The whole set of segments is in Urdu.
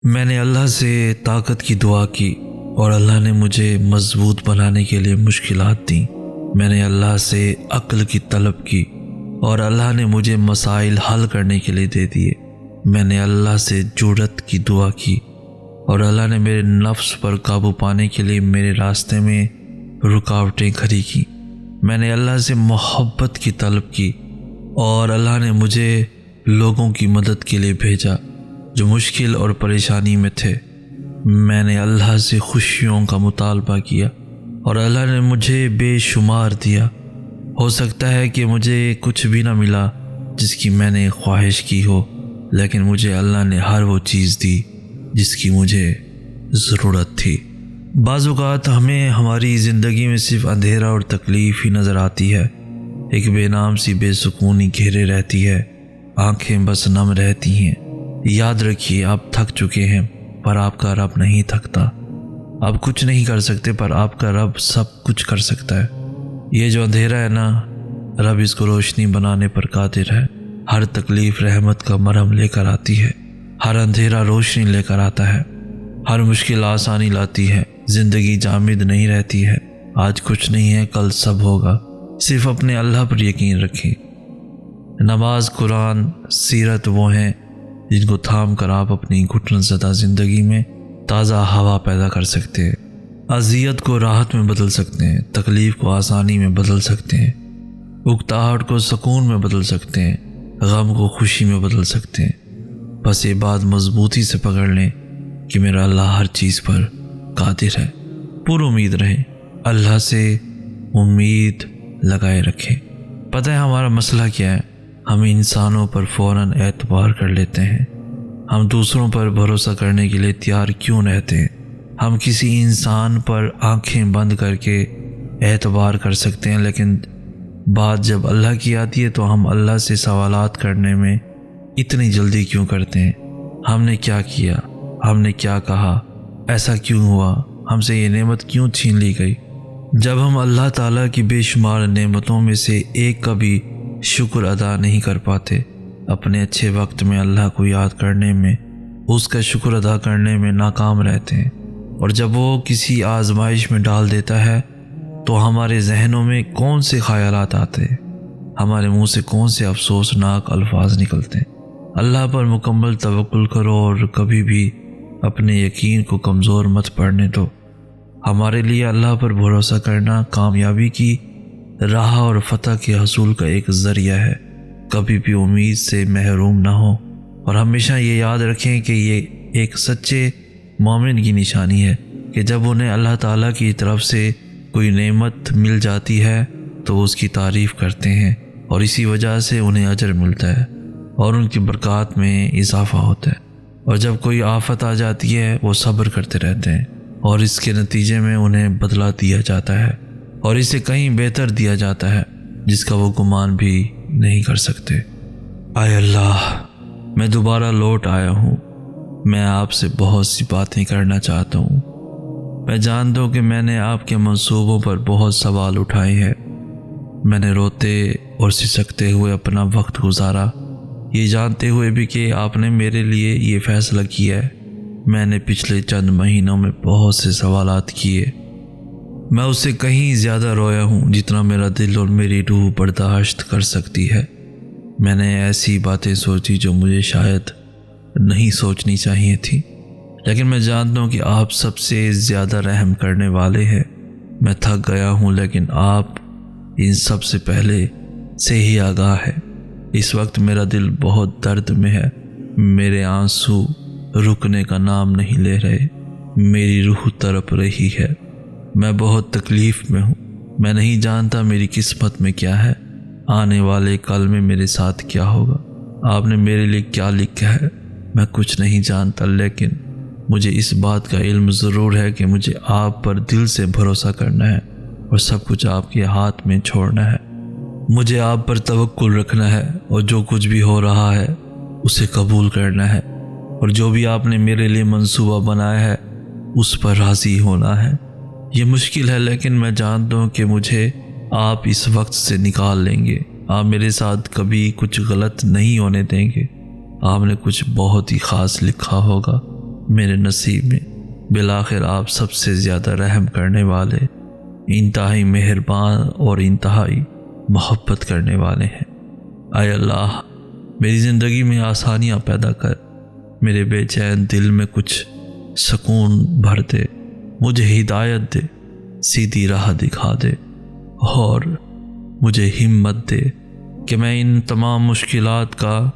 میں نے اللہ سے طاقت کی دعا کی اور اللہ نے مجھے مضبوط بنانے کے لیے مشکلات دیں۔ میں نے اللہ سے عقل کی طلب کی اور اللہ نے مجھے مسائل حل کرنے کے لیے دے دیے۔ میں نے اللہ سے جرأت کی دعا کی اور اللہ نے میرے نفس پر قابو پانے کے لیے میرے راستے میں رکاوٹیں کھڑی کی۔ میں نے اللہ سے محبت کی طلب کی اور اللہ نے مجھے لوگوں کی مدد کے لیے بھیجا جو مشکل اور پریشانی میں تھے۔ میں نے اللہ سے خوشیوں کا مطالبہ کیا اور اللہ نے مجھے بے شمار دیا۔ ہو سکتا ہے کہ مجھے کچھ بھی نہ ملا جس کی میں نے خواہش کی ہو، لیکن مجھے اللہ نے ہر وہ چیز دی جس کی مجھے ضرورت تھی۔ بعض اوقات ہمیں ہماری زندگی میں صرف اندھیرا اور تکلیف ہی نظر آتی ہے۔ ایک بے نام سی بے سکونی گھیرے رہتی ہے، آنکھیں بس نم رہتی ہیں۔ یاد رکھیے، آپ تھک چکے ہیں پر آپ کا رب نہیں تھکتا۔ آپ کچھ نہیں کر سکتے پر آپ کا رب سب کچھ کر سکتا ہے۔ یہ جو اندھیرا ہے نا، رب اس کو روشنی بنانے پر قادر ہے۔ ہر تکلیف رحمت کا مرہم لے کر آتی ہے، ہر اندھیرا روشنی لے کر آتا ہے، ہر مشکل آسانی لاتی ہے۔ زندگی جامد نہیں رہتی ہے، آج کچھ نہیں ہے کل سب ہوگا۔ صرف اپنے اللہ پر یقین رکھیں۔ نماز، قرآن، سیرت وہ ہیں جن کو تھام کر آپ اپنی گھٹن زدہ زندگی میں تازہ ہوا پیدا کر سکتے ہیں، اذیت کو راحت میں بدل سکتے ہیں، تکلیف کو آسانی میں بدل سکتے ہیں، اکتاہٹ کو سکون میں بدل سکتے ہیں، غم کو خوشی میں بدل سکتے ہیں۔ بس یہ بات مضبوطی سے پکڑ لیں کہ میرا اللہ ہر چیز پر قادر ہے۔ پر امید رہیں، اللہ سے امید لگائے رکھیں۔ پتہ ہے ہمارا مسئلہ کیا ہے؟ ہم انسانوں پر فوراً اعتبار کر لیتے ہیں۔ ہم دوسروں پر بھروسہ کرنے کے لیے تیار کیوں رہتے ہیں؟ ہم کسی انسان پر آنکھیں بند کر کے اعتبار کر سکتے ہیں، لیکن بات جب اللہ کی آتی ہے تو ہم اللہ سے سوالات کرنے میں اتنی جلدی کیوں کرتے ہیں؟ ہم نے کیا کیا؟ ہم نے کیا کہا؟ ایسا کیوں ہوا؟ ہم سے یہ نعمت کیوں چھین لی گئی؟ جب ہم اللہ تعالیٰ کی بے شمار نعمتوں میں سے ایک کا بھی شکر ادا نہیں کر پاتے، اپنے اچھے وقت میں اللہ کو یاد کرنے میں، اس کا شکر ادا کرنے میں ناکام رہتے ہیں، اور جب وہ کسی آزمائش میں ڈال دیتا ہے تو ہمارے ذہنوں میں کون سے خیالات آتے ہیں، ہمارے منہ سے کون سے افسوسناک الفاظ نکلتے ہیں۔ اللہ پر مکمل توکل کرو اور کبھی بھی اپنے یقین کو کمزور مت پڑنے دو۔ ہمارے لیے اللہ پر بھروسہ کرنا کامیابی کی راہ اور فتح کے حصول کا ایک ذریعہ ہے۔ کبھی بھی امید سے محروم نہ ہو، اور ہمیشہ یہ یاد رکھیں کہ یہ ایک سچے مومن کی نشانی ہے کہ جب انہیں اللہ تعالیٰ کی طرف سے کوئی نعمت مل جاتی ہے تو وہ اس کی تعریف کرتے ہیں، اور اسی وجہ سے انہیں اجر ملتا ہے اور ان کی برکات میں اضافہ ہوتا ہے۔ اور جب کوئی آفت آ جاتی ہے وہ صبر کرتے رہتے ہیں، اور اس کے نتیجے میں انہیں بدلہ دیا جاتا ہے، اور اسے کہیں بہتر دیا جاتا ہے جس کا وہ گمان بھی نہیں کر سکتے۔ اے اللہ، میں دوبارہ لوٹ آیا ہوں۔ میں آپ سے بہت سی باتیں کرنا چاہتا ہوں۔ میں جانتا ہوں کہ میں نے آپ کے منصوبوں پر بہت سوال اٹھائے ہیں۔ میں نے روتے اور سسکتے ہوئے اپنا وقت گزارا، یہ جانتے ہوئے بھی کہ آپ نے میرے لیے یہ فیصلہ کیا ہے۔ میں نے پچھلے چند مہینوں میں بہت سے سوالات کیے۔ میں اس سے کہیں زیادہ رویا ہوں جتنا میرا دل اور میری روح برداشت کر سکتی ہے۔ میں نے ایسی باتیں سوچی جو مجھے شاید نہیں سوچنی چاہیے تھی، لیکن میں جانتا ہوں کہ آپ سب سے زیادہ رحم کرنے والے ہیں۔ میں تھک گیا ہوں، لیکن آپ ان سب سے پہلے سے ہی آگاہ ہے۔ اس وقت میرا دل بہت درد میں ہے، میرے آنسو رکنے کا نام نہیں لے رہے، میری روح تڑپ رہی ہے۔ میں بہت تکلیف میں ہوں۔ میں نہیں جانتا میری قسمت میں کیا ہے، آنے والے کل میں میرے ساتھ کیا ہوگا، آپ نے میرے لیے کیا لکھا ہے۔ میں کچھ نہیں جانتا، لیکن مجھے اس بات کا علم ضرور ہے کہ مجھے آپ پر دل سے بھروسہ کرنا ہے اور سب کچھ آپ کے ہاتھ میں چھوڑنا ہے۔ مجھے آپ پر توکل رکھنا ہے اور جو کچھ بھی ہو رہا ہے اسے قبول کرنا ہے، اور جو بھی آپ نے میرے لیے منصوبہ بنایا ہے اس پر راضی ہونا ہے۔ یہ مشکل ہے، لیکن میں جانتا ہوں کہ مجھے آپ اس وقت سے نکال لیں گے۔ آپ میرے ساتھ کبھی کچھ غلط نہیں ہونے دیں گے۔ آپ نے کچھ بہت ہی خاص لکھا ہوگا میرے نصیب میں بالآخر آپ سب سے زیادہ رحم کرنے والے، انتہائی مہربان اور انتہائی محبت کرنے والے ہیں۔ اے اللہ، میری زندگی میں آسانیاں پیدا کر، میرے بے چین دل میں کچھ سکون بھر دے، مجھے ہدایت دے، سیدھی راہ دکھا دے، اور مجھے ہمت دے کہ میں ان تمام مشکلات کا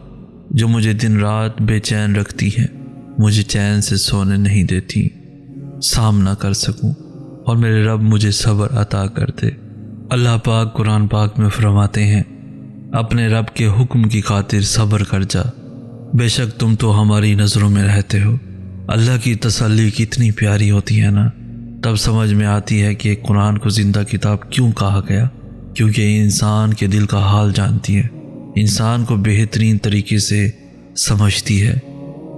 جو مجھے دن رات بے چین رکھتی ہیں، مجھے چین سے سونے نہیں دیتی، سامنا کر سکوں، اور میرے رب مجھے صبر عطا کر دے۔ اللہ پاک قرآن پاک میں فرماتے ہیں، اپنے رب کے حکم کی خاطر صبر کر جا، بے شک تم تو ہماری نظروں میں رہتے ہو۔ اللہ کی تسلی کتنی پیاری ہوتی ہے نا، تب سمجھ میں آتی ہے کہ قرآن کو زندہ کتاب کیوں کہا گیا، کیونکہ یہ انسان کے دل کا حال جانتی ہے، انسان کو بہترین طریقے سے سمجھتی ہے۔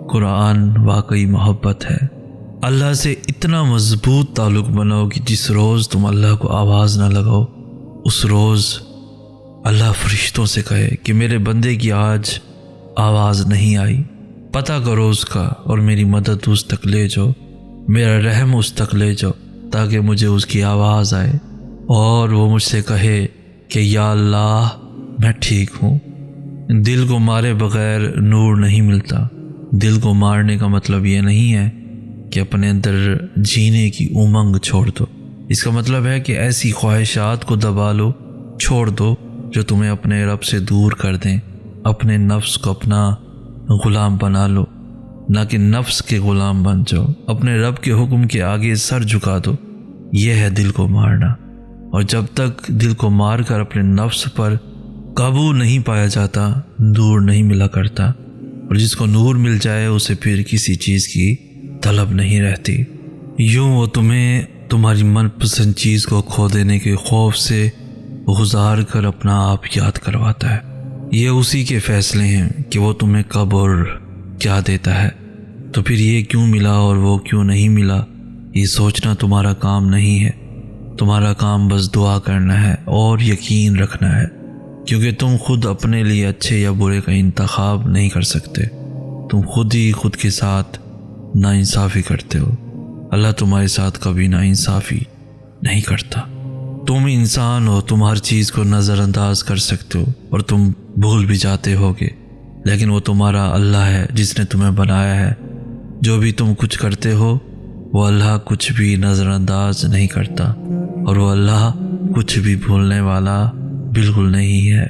قرآن واقعی محبت ہے۔ اللہ سے اتنا مضبوط تعلق بناؤ کہ جس روز تم اللہ کو آواز نہ لگاؤ، اس روز اللہ فرشتوں سے کہے کہ میرے بندے کی آج آواز نہیں آئی، پتہ کرو اس کا اور میری مدد اس تک لے جاؤ، میرا رحم اس تک لے جاؤ، تاکہ مجھے اس کی آواز آئے اور وہ مجھ سے کہے کہ یا اللہ میں ٹھیک ہوں۔ دل کو مارے بغیر نور نہیں ملتا۔ دل کو مارنے کا مطلب یہ نہیں ہے کہ اپنے اندر جینے کی امنگ چھوڑ دو، اس کا مطلب ہے کہ ایسی خواہشات کو دبا لو، چھوڑ دو جو تمہیں اپنے رب سے دور کر دیں۔ اپنے نفس کو اپنا غلام بنا لو، نہ کہ نفس کے غلام بن جاؤ۔ اپنے رب کے حکم کے آگے سر جھکا دو، یہ ہے دل کو مارنا۔ اور جب تک دل کو مار کر اپنے نفس پر قابو نہیں پایا جاتا، نور نہیں ملا کرتا، اور جس کو نور مل جائے اسے پھر کسی چیز کی طلب نہیں رہتی۔ یوں وہ تمہیں تمہاری من پسند چیز کو کھو دینے کے خوف سے گزار کر اپنا آپ یاد کرواتا ہے۔ یہ اسی کے فیصلے ہیں کہ وہ تمہیں کب اور کیا دیتا ہے، تو پھر یہ کیوں ملا اور وہ کیوں نہیں ملا، یہ سوچنا تمہارا کام نہیں ہے۔ تمہارا کام بس دعا کرنا ہے اور یقین رکھنا ہے، کیونکہ تم خود اپنے لیے اچھے یا برے کا انتخاب نہیں کر سکتے۔ تم خود ہی خود کے ساتھ ناانصافی کرتے ہو۔ اللہ تمہارے ساتھ کبھی ناانصافی نہیں کرتا۔ تم انسان ہو، تم ہر چیز کو نظر انداز کر سکتے ہو اور تم بھول بھی جاتے ہوگے، لیکن وہ تمہارا اللہ ہے جس نے تمہیں بنایا ہے۔ جو بھی تم کچھ کرتے ہو وہ اللہ کچھ بھی نظر انداز نہیں کرتا، اور وہ اللہ کچھ بھی بھولنے والا بالکل نہیں ہے۔